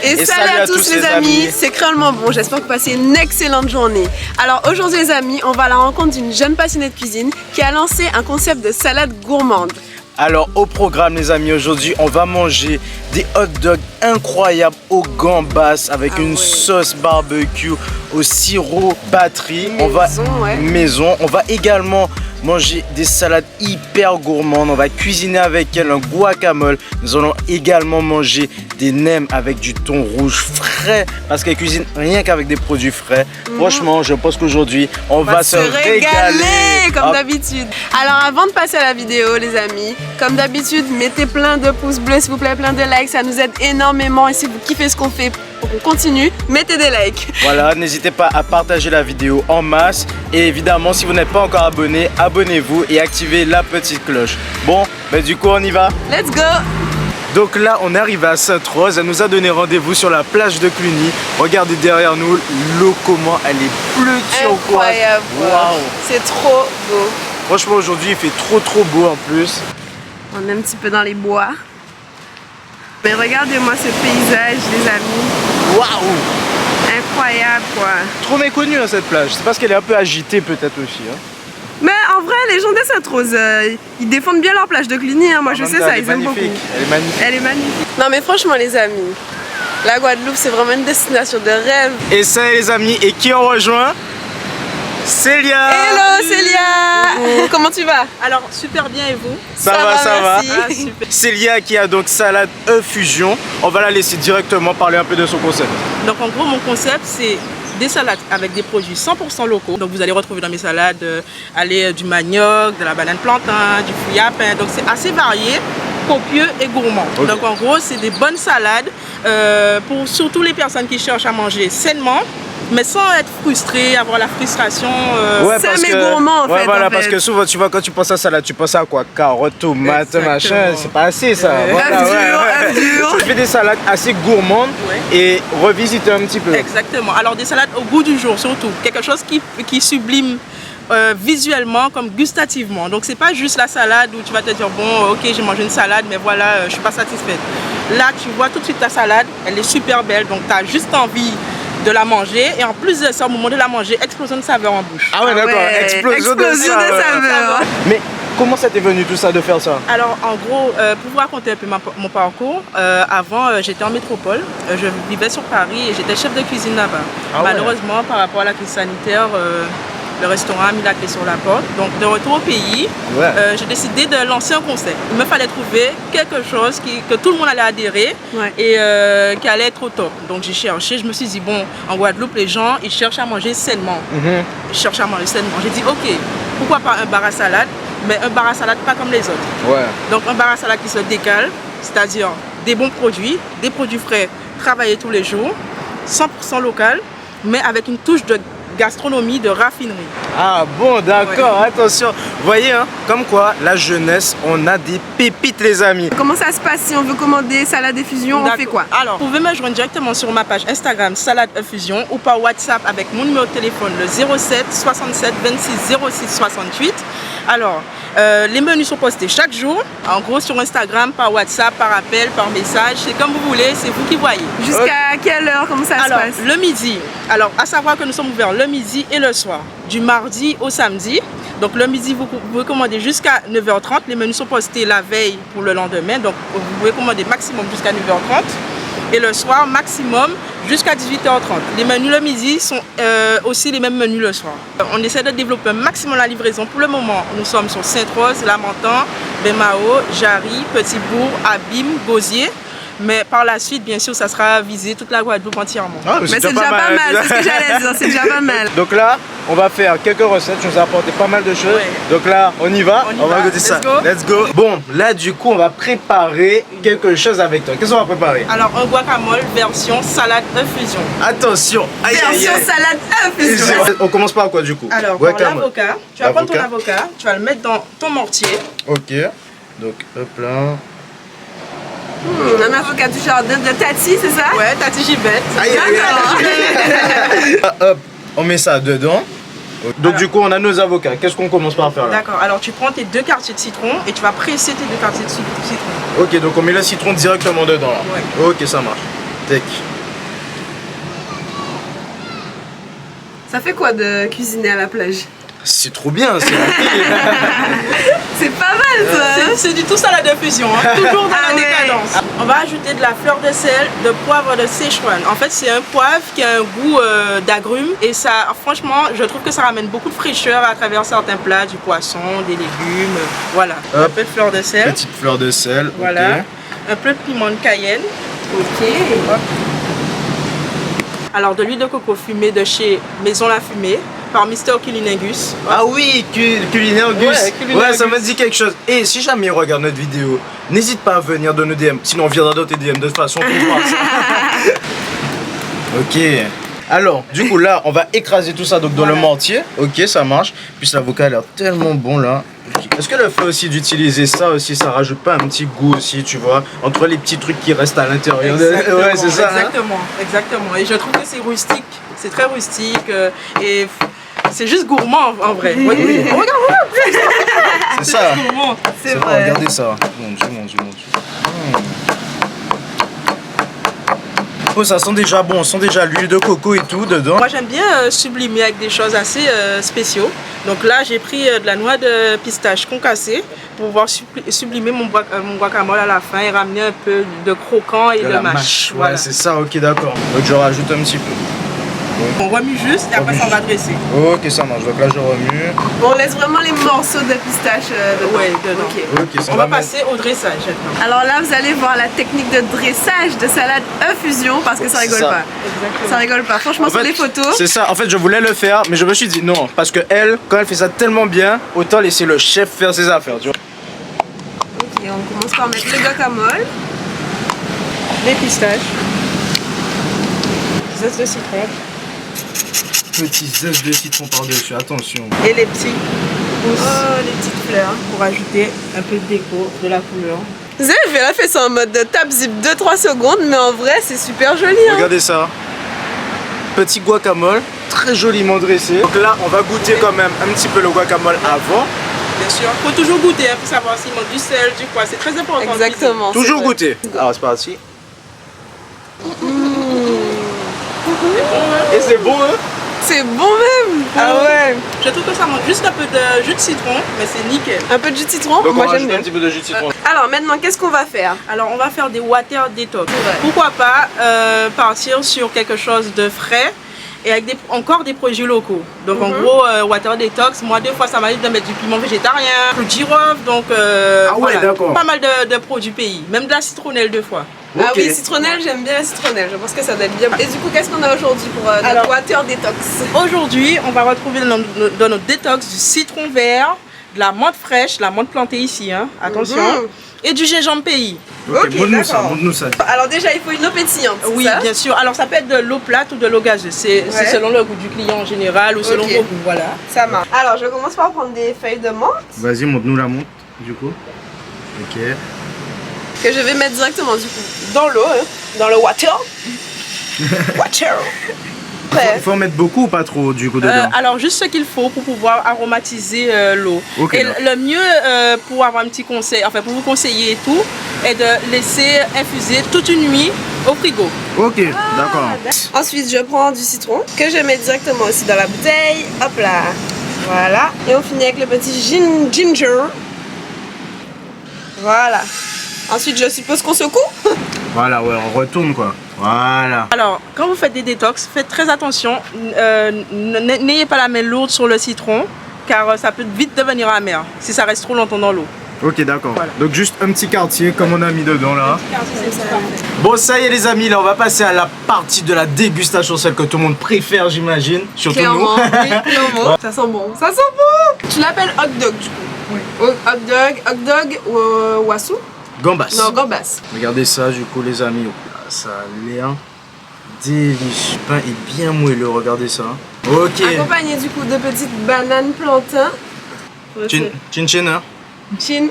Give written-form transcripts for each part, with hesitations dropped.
Et salut à tous les amis, c'est Créolement Bon, j'espère que vous passez une excellente journée. Alors aujourd'hui les amis, on va à la rencontre d'une jeune passionnée de cuisine qui a lancé un concept de salade gourmande. Alors au programme les amis, aujourd'hui on va manger des hot dogs incroyables aux gambas avec une sauce barbecue au sirop batterie. Maison. On va également manger des salades hyper gourmandes. On va cuisiner avec elle un guacamole. Nous allons également manger des nems avec du thon rouge frais parce qu'elle cuisine rien qu'avec des produits frais. Franchement, je pense qu'aujourd'hui on va se régaler comme d'habitude. Alors avant de passer à la vidéo les amis, comme d'habitude, mettez plein de pouces bleus s'il vous plaît, plein de likes, ça nous aide énormément. Et si vous kiffez ce qu'on fait pour qu'on continue, mettez des likes. Voilà, n'hésitez pas à partager la vidéo en masse. Et évidemment, si vous n'êtes pas encore abonné, abonnez-vous et activez la petite cloche. Bon, ben du coup on y va. Let's go. Donc là, on est arrivé à Sainte-Rose. Elle nous a donné rendez-vous sur la plage de Cluny. Regardez derrière nous l'eau, comment elle est bleue turquoise. Incroyable. Wow. C'est trop beau. Franchement, aujourd'hui, il fait trop beau en plus. On est un petit peu dans les bois. Mais regardez-moi ce paysage, les amis. Waouh! Incroyable, quoi. Trop méconnue cette plage. C'est parce qu'elle est un peu agitée, peut-être aussi. Hein. Mais en vrai, les gens de Sainte-Rose, ils défendent bien leur plage de Cluny. Hein. Moi, je sais ça, ils aiment beaucoup. Elle est magnifique. Elle est magnifique. Non, mais franchement, les amis, la Guadeloupe, c'est vraiment une destination de rêve. Et ça, les amis, et qui on rejoint? Célia! Hello Célia! Comment tu vas? Alors super bien et vous? Ça va. Ah, super. Célia qui a donc salade fusion. On va la laisser directement parler un peu de son concept. Donc en gros mon concept c'est des salades avec des produits 100% locaux. Donc vous allez retrouver dans mes salades du manioc, de la banane plantain, du fruit à pain. Donc c'est assez varié, copieux et gourmand. Okay. Donc en gros c'est des bonnes salades pour surtout les personnes qui cherchent à manger sainement, mais sans être frustré, avoir la frustration. C'est mais gourmand en fait. Voilà, parce que souvent tu vois quand tu penses à salade, tu penses à quoi? Carottes, tomates, machin, c'est pas assez ça. Œuf dur. Tu fais des salades assez gourmandes et revisiter un petit peu. Exactement. Alors des salades au goût du jour surtout, quelque chose qui sublime visuellement comme gustativement. Donc c'est pas juste la salade où tu vas te dire bon ok j'ai mangé une salade mais voilà je suis pas satisfaite. Là tu vois tout de suite ta salade, elle est super belle donc tu as juste envie de la manger et en plus de ça au moment de la manger explosion de saveur en bouche. Ah ouais d'accord, explosion de saveur. Mais comment ça t'est venu tout ça de faire ça? Alors en gros pour vous raconter un peu mon parcours, avant j'étais en métropole, je vivais sur Paris et j'étais chef de cuisine là-bas. Malheureusement par rapport à la crise sanitaire le restaurant a mis la clé sur la porte. Donc de retour au pays, j'ai décidé de lancer un concept. Il me fallait trouver quelque chose que tout le monde allait adhérer et qui allait être au top. Donc j'ai cherché, je me suis dit bon, en Guadeloupe les gens ils cherchent à manger sainement. Ils cherchent à manger sainement. J'ai dit ok, pourquoi pas un bar à salade, mais un bar à salade pas comme les autres. Donc un bar à salade qui se décale, c'est-à-dire des bons produits, des produits frais travaillés tous les jours, 100% local, mais avec une touche de gastronomie, de raffinerie. Ah bon, d'accord, attention. Vous voyez, hein, comme quoi, la jeunesse, on a des pépites les amis. Comment ça se passe si on veut commander salade et fusion, on fait quoi? Alors, vous pouvez me joindre directement sur ma page Instagram salade fusion ou par WhatsApp avec mon numéro de téléphone le 07 67 26 06 68. Alors, les menus sont postés chaque jour, en gros sur Instagram, par WhatsApp, par appel, par message, c'est comme vous voulez, c'est vous qui voyez. Jusqu'à quelle heure, comment ça se passe? Le midi, alors à savoir que nous sommes ouverts le midi et le soir, du mardi au samedi. Donc le midi, vous pouvez commander jusqu'à 9h30, les menus sont postés la veille pour le lendemain, donc vous pouvez commander maximum jusqu'à 9h30. Et le soir, maximum jusqu'à 18h30. Les menus le midi sont aussi les mêmes menus le soir. On essaie de développer un maximum la livraison. Pour le moment, nous sommes sur Sainte-Rose, Lamentan, Bemao, Jarry, Petit-Bourg, Abîme, Gosier. Mais par la suite, bien sûr, ça sera visé toute la Guadeloupe entièrement. Ah, mais c'est déjà pas mal, c'est ce que j'allais dire, c'est déjà pas mal. Donc là, on va faire quelques recettes, je nous ai apporté pas mal de choses. Donc là, on y va, on va goûter ça. Let's go. Bon, là du coup, on va préparer quelque chose avec toi. Qu'est-ce qu'on va préparer? Alors, un guacamole version salade fusion. Attention, version salade fusion. On commence par quoi du coup? Alors, l'avocat, tu vas prendre ton avocat, tu vas le mettre dans ton mortier. Ok, donc hop là. Un avocat du jardin de Tati, c'est ça? Ouais, Tati Gibette. Hop, on met ça dedans. Donc du coup, on a nos avocats. Qu'est-ce qu'on commence par faire là? D'accord, alors tu prends tes 2 quartiers de citron et tu vas presser tes 2 quartiers de citron. Ok, donc on met le citron directement dedans là. Ok, ça marche. Tac. Ça fait quoi de cuisiner à la plage? C'est trop bien, c'est C'est pas mal ça. C'est du tout salade de fusion, hein. Toujours dans la décadence. On va ajouter de la fleur de sel, de poivre de Sichuan. En fait, c'est un poivre qui a un goût d'agrumes et ça, franchement, je trouve que ça ramène beaucoup de fraîcheur à travers certains plats, du poisson, des légumes. Voilà. Hop. Un peu de fleur de sel. Petite fleur de sel. Voilà. Okay. Un peu de piment de Cayenne. Ok. Hop. Alors de l'huile de coco fumée de chez Maison La Fumée par Mister Culiningus. Ah oui, Culiningus. Ouais, Culiningus. Ouais, ça me dit quelque chose. Et si jamais il regarde notre vidéo, n'hésite pas à venir dans nos DM. Sinon on viendra dans tes DM de toute façon pour voir ça. Ok. Alors, du coup là, on va écraser tout ça donc dans le mortier. Ok, ça marche. Puis l'avocat a l'air tellement bon là. Est-ce que le fait aussi d'utiliser ça aussi, ça rajoute pas un petit goût aussi, tu vois, entre les petits trucs qui restent à l'intérieur? Ouais, c'est ça. Exactement, hein, exactement. Et je trouve que c'est rustique, c'est très rustique et c'est juste gourmand en vrai. Oui. Regarde, c'est ça. gourmand. C'est vrai. Regardez ça. Mon Dieu. Oh, ça sent déjà bon, on sent déjà l'huile de coco et tout dedans. Moi j'aime bien sublimer avec des choses assez spéciaux. Donc là j'ai pris de la noix de pistache concassée pour pouvoir sublimer mon guacamole à la fin et ramener un peu de croquant et de la mâche. Ouais, Voilà. c'est ça, ok, d'accord. Donc je rajoute un petit peu. On remue juste et après ça on va dresser. Ok, ça marche. Donc là je remue. On laisse vraiment les morceaux de pistache dedans. Ouais, dedans. Ok. Ok, ça On va va passer au dressage maintenant. Alors là, vous allez voir la technique de dressage de salade fusion parce que ça rigole ça. pas. Ça rigole pas. Franchement, En sur fait, les photos. c'est ça. En fait, je voulais le faire, mais je me suis dit non, parce que elle, quand elle fait ça tellement bien, autant laisser le chef faire ses affaires, tu vois. Ok, on commence par mettre le guacamole. Les pistaches. Zeste de citron. Petit zeste de citron par-dessus, attention. Et les petits pousses Oh, les petites fleurs. pour ajouter un peu de déco, de la couleur. Vous avez vu, elle a fait ça en mode de tap zip 2-3 secondes, mais en vrai, c'est super joli. Hein. Regardez ça. Petit guacamole, très joliment dressé. Donc là, on va goûter quand même un petit peu le guacamole avant. Bien sûr, il faut toujours goûter hein, pour savoir s'il manque du sel, du quoi. C'est très important. Exactement. c'est Toujours vrai. goûter. Alors c'est parti. Bon, Et c'est bon, hein? C'est bon même. Ah ouais. je trouve que ça manque juste un peu de jus de citron, mais c'est nickel. Un peu de jus de citron. Donc Moi on j'aime rajoute bien. un petit peu de jus de citron. Alors maintenant, qu'est-ce qu'on va faire? Alors on va faire des water detox. Ouais. Pourquoi pas partir sur quelque chose de frais et avec encore des produits locaux. Donc en gros, water detox, moi des fois ça m'arrive de mettre du piment végétarien, du girofle, donc ouais, d'accord. pas mal de produits pays, même de la citronnelle deux fois. Ah Ok. oui, citronnelle, j'aime bien la citronnelle. Je pense que ça doit être bien. Et du coup, qu'est-ce qu'on a aujourd'hui pour notre Alors, water detox? Aujourd'hui, on va retrouver dans notre détox du citron vert, de la menthe fraîche, la menthe plantée ici, hein, attention, et du gingembre pays. Ok, montre-nous ça, d'accord. montre-nous ça. Alors déjà, il faut une eau pétillante. c'est Oui, ça bien sûr. Alors ça peut être de l'eau plate ou de l'eau gazeuse. C'est selon le goût du client en général ou selon Ok. vos goûts. Voilà. Ça marche. Alors, je commence par prendre des feuilles de menthe Vas-y, montre-nous la montre, du coup. Ok. que je vais mettre directement du coup dans l'eau, hein, dans le water. Water. Il faut en mettre beaucoup ou pas trop, du coup, dedans? Alors juste ce qu'il faut pour pouvoir aromatiser l'eau. Ok, et d'accord. le mieux pour avoir un petit conseil, enfin pour vous conseiller et tout, est de laisser infuser toute une nuit au frigo. Ok, d'accord. Ensuite, je prends du citron que je mets directement aussi dans la bouteille. Hop là. Voilà. Et on finit avec le petit ginger. Voilà. Ensuite, je suppose qu'on secoue. Voilà, ouais, on retourne, quoi. Voilà. Alors, quand vous faites des détox, faites très attention. N'ayez pas la main lourde sur le citron, car ça peut vite devenir amer si ça reste trop longtemps dans l'eau. Ok, d'accord. Voilà. Donc juste un petit quartier comme on a mis dedans, là. Bon, ça y est, les amis, là, on va passer à la partie de la dégustation, celle que tout le monde préfère, j'imagine. Surtout Clairement. nous. Oui, clairement. Ça sent bon. Ça sent bon. Tu l'appelles hot dog du coup. Oui. Hot dog ou wasu. Gambas. Non, gambas. Regardez ça, du coup, les amis. Ça a l'air délicieux. Le pain est bien moelleux, regardez ça. Ok. Accompagné du coup de petites bananes plantains. Chin chin, hein? Chin.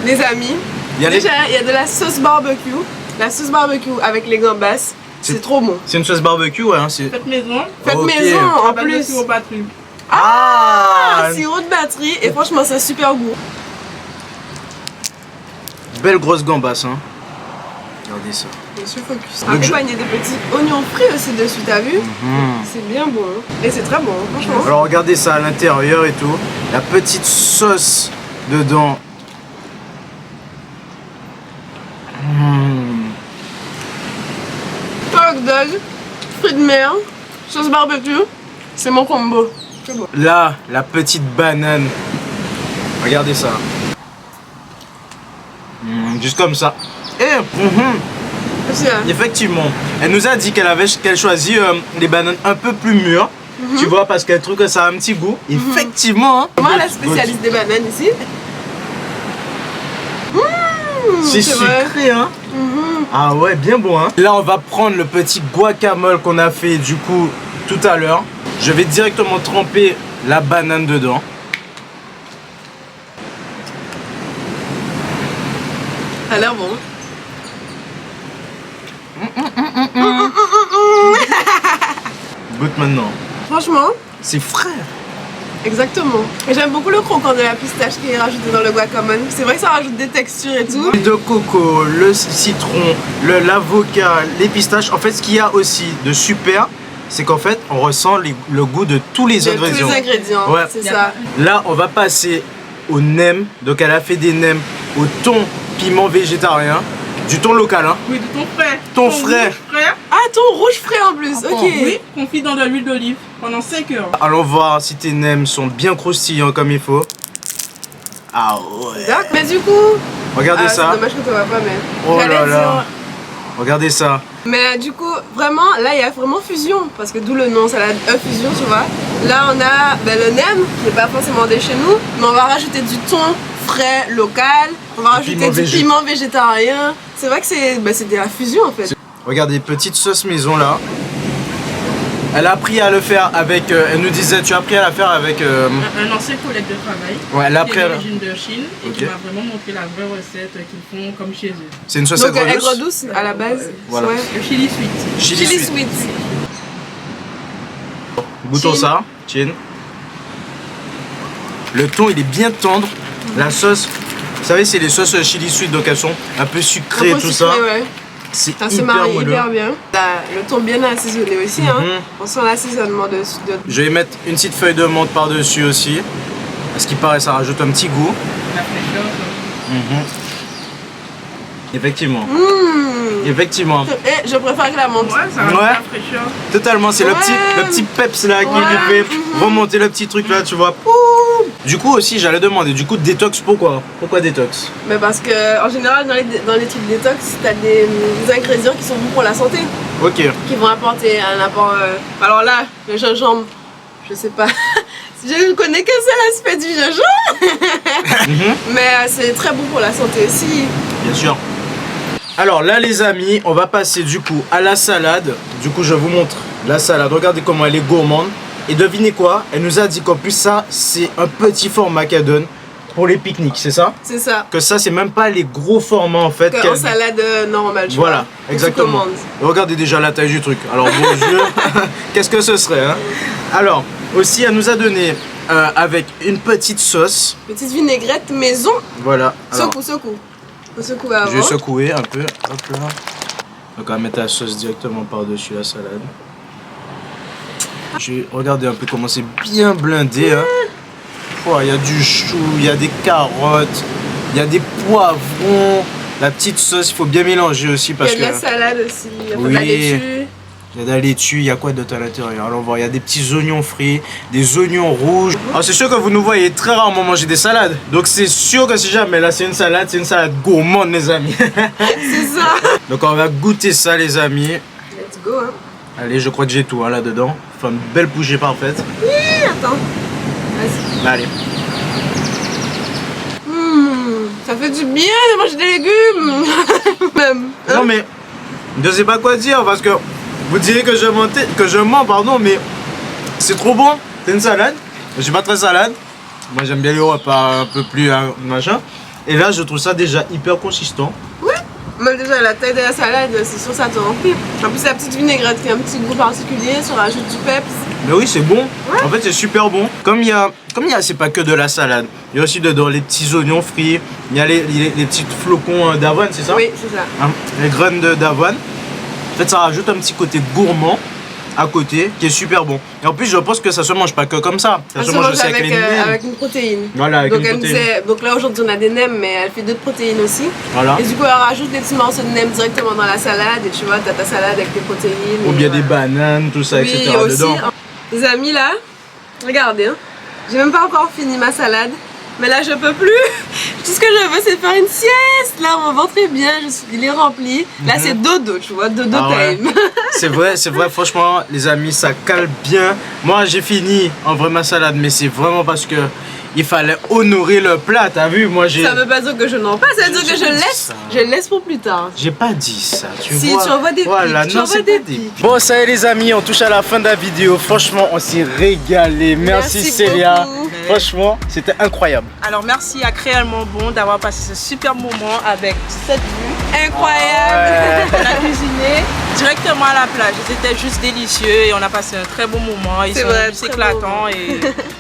Les amis, Il y a les- déjà il y a de la sauce barbecue. La sauce barbecue avec les gambas. C'est trop bon. C'est une sauce barbecue, ouais, hein, c'est... Faites maison. Faites Ok. maison en Pas de plus. sirop batterie. Ah, Sirop de batterie et franchement c'est un super goût. Belle grosse gambasse, hein. Regardez ça. Je suis focus. Accompagné des petits oignons frits aussi dessus, t'as vu? C'est bien bon. Et c'est très bon, franchement. Alors regardez ça à l'intérieur et tout. La petite sauce dedans. Hot dog, fruits de mer, sauce barbecue. C'est mon combo. C'est bon. Là, la petite banane. Regardez ça. Juste comme ça. Et effectivement, elle nous a dit qu'elle choisit des bananes un peu plus mûres. Tu vois, parce qu'elle trouve que ça a un petit goût. Effectivement. Moi, la spécialiste des bananes ici. C'est sucré, hein. Ah ouais, bien bon, hein. Là, on va prendre le petit guacamole qu'on a fait du coup tout à l'heure. Je vais directement tremper la banane dedans. Ça a l'air bon. Goûte maintenant. Franchement, C'est frais. exactement. Et j'aime beaucoup le croquant de la pistache qui est rajouté dans le guacamole. C'est vrai que ça rajoute des textures et tout. L'huile de coco, le citron, l'avocat, les pistaches. En fait, ce qu'il y a aussi de super, c'est qu'en fait, on ressent le goût de tous les ingrédients. Tous les ingrédients, Ouais. c'est ça. Là, on va passer au nem. Donc, elle a fait des nems au thon piment végétarien. Du thon local, hein. Oui, du thon frais. Thon frais. Rouge frais. Ah, thon rouge frais en plus, ok. Oui, confit dans de l'huile d'olive pendant 5 heures. Allons voir si tes nems sont bien croustillants comme il faut. Ah ouais. D'accord. Mais du coup, Regardez ça. c'est dommage que tu vois pas, mais. Oh J'allais là là. dire- Regardez ça. Mais du coup, vraiment, là, il y a vraiment fusion. Parce que d'où le nom, salade fusion, tu vois. Là, on a le nem, qui n'est pas forcément de chez nous, mais on va rajouter du thon frais local. On va rajouter du piment végétarien. C'est vrai que c'est de la fusion en fait. Regardez, petite sauce maison là. Elle a appris à le faire avec. Elle nous disait, tu as appris à la faire avec. Un ancien collègue de travail. Ouais, elle a qui appris est à la. d'origine de Chine et Ok. qui m'a vraiment montré la vraie recette qu'ils font comme chez eux. C'est une sauce Donc aigre aigre douce. douce à la base. Voilà. Ouais. Le chili sweet. Chili Chili sweet. sweet. Goûtons Chin. ça. Chin. Le thon il est bien tendre. La sauce, vous savez, c'est les sauces chili sweet, donc elles sont un peu sucrées et Un peu tout sucré, ça. ouais. C'est Ça se hyper marie moelleux. hyper bien. Le thon bien assaisonné aussi, hein. On sent l'assaisonnement de. Je vais mettre une petite feuille de menthe par-dessus aussi. Parce qu'il paraît, ça rajoute un petit goût. La fraîcheur. Effectivement. Effectivement. Et je préfère que la menthe. Ouais, ça rajoute Ouais. la fraîcheur. Totalement, c'est Ouais. le petit peps là qui Ouais. lui fait remonter le petit truc là, tu vois. Poum. Du coup aussi, j'allais demander, du coup détox, pourquoi? Pourquoi détox? Mais parce que en général dans les trucs détox, t'as des ingrédients qui sont bons pour la santé, Ok. qui vont apporter un apport. Alors là, le gingembre, je sais pas. Je ne connais que seul aspect du gingembre. Mais c'est très bon pour la santé aussi. Bien sûr. Alors là les amis, on va passer du coup à la salade. Du coup je vous montre la salade. Regardez comment elle est gourmande. Et devinez quoi? Elle nous a dit qu'en plus ça c'est un petit format qu'elle donne pour les pique-niques, c'est ça? C'est ça. Que ça c'est même pas les gros formats en fait. En salade normale, tu Voilà, vois. que tu exactement. commandes. Regardez déjà la taille du truc. Alors bon Dieu, qu'est-ce que ce serait hein? Alors aussi elle nous a donné avec une petite sauce. Petite vinaigrette maison. Voilà. Alors, Secoue. Faut secouer avant. je vais secouer un peu. Hop là. Donc on va mettre la sauce directement par-dessus la salade. Je vais regarder un peu comment c'est bien blindé. Hein. Oh, il y a du chou, il y a des carottes, il y a des poivrons. La petite sauce, il faut bien mélanger aussi Il y parce a de que. la salade aussi, il y a Oui. de la laitue. Il y a de la laitue, il y a quoi d'autre à l'intérieur? Alors on voit, il y a des petits oignons frits, des oignons rouges. Alors c'est sûr que vous nous voyez très rarement manger des salades. Donc c'est sûr que si jamais là c'est une salade gourmande les amis. C'est ça. Donc on va goûter ça les amis. Let's go, hein. Allez, je crois que j'ai tout hein, là-dedans. Enfin une belle bouchée parfaite. Attends. Vas-y. Allez. Ça fait du bien de manger des légumes. Même. Hein? Non mais, je sais pas quoi dire parce que vous direz que je mens, pardon, mais c'est trop bon. C'est une salade. Je suis pas très salade. Moi j'aime bien les repas un peu plus machin. Et là je trouve ça déjà hyper consistant. Ouais. Même déjà la taille de la salade, c'est sûr ça te remplit. En plus la petite vinaigrette qui a un petit goût particulier, tu rajoutes du peps. Mais oui, c'est bon. Ouais. En fait, c'est super bon. C'est pas que de la salade. Il y a aussi dedans les petits oignons frits. Il y a les petits flocons d'avoine, c'est ça? Oui, c'est ça. Hein, les graines d'avoine. En fait, ça rajoute un petit côté gourmand à côté qui est super bon. Et en plus, je pense que ça se mange pas que comme ça. Ça se mange aussi avec les nems. Avec une protéine. Voilà, avec une protéine. Donc là, aujourd'hui, on a des nems, mais elle fait d'autres protéines aussi. Voilà. Et du coup, elle rajoute des petits morceaux de nems directement dans la salade. Et tu vois, t'as ta salade avec tes protéines. Ou bien des bananes, tout ça, etc. Aussi, dedans. Les amis, là, regardez, hein. J'ai même pas encore fini ma salade. Mais là, je peux plus. Tout ce que je veux, c'est faire une sieste. Là, mon ventre est bien, il est rempli. Là, c'est dodo, tu vois, dodo time. Ouais. C'est vrai, franchement, les amis, ça cale bien. Moi, j'ai fini en vrai ma salade, mais c'est vraiment parce que il fallait honorer le plat, t'as vu? Moi, j'ai... Ça veut pas dire que je n'en pas, ça veut dire que je laisse pour plus tard. J'ai pas dit ça, tu vois. Si, tu envoies des voilà, pics, non, c'est des pics. Bon, ça y est les amis, on touche à la fin de la vidéo. Franchement, on s'est régalé. Merci Célia. Franchement, c'était incroyable. Alors, merci à Créalement Bon d'avoir passé ce super moment avec cette vue incroyable. On a cuisiné directement à la plage. C'était juste délicieux et on a passé un très bon moment. Ils sont juste éclatants. Et...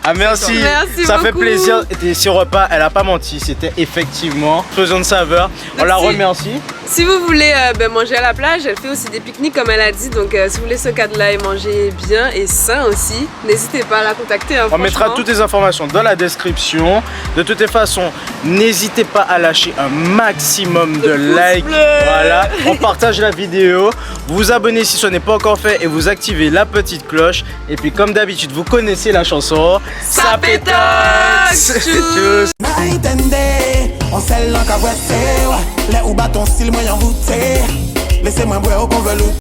Ah, merci. Ça fait plaisir. Et ce repas, elle a pas menti. C'était effectivement faisant de saveur. On la remercie. Si vous voulez manger à la plage, elle fait aussi des pique-niques comme elle a dit. Donc si vous voulez ce cadre-là et manger bien et sain aussi, n'hésitez pas à la contacter. Hein, on mettra toutes les informations dans la description. De toutes les façons, n'hésitez pas à lâcher un maximum de likes. Voilà. On partage la vidéo. Vous vous abonnez si ce n'est pas encore fait et vous activez la petite cloche. Et puis comme d'habitude, vous connaissez la chanson. Ça pétoxe. Tchuss. On sait l'encavouette, les ou bâton style moyen voûté. Laissez-moi boire au convelu.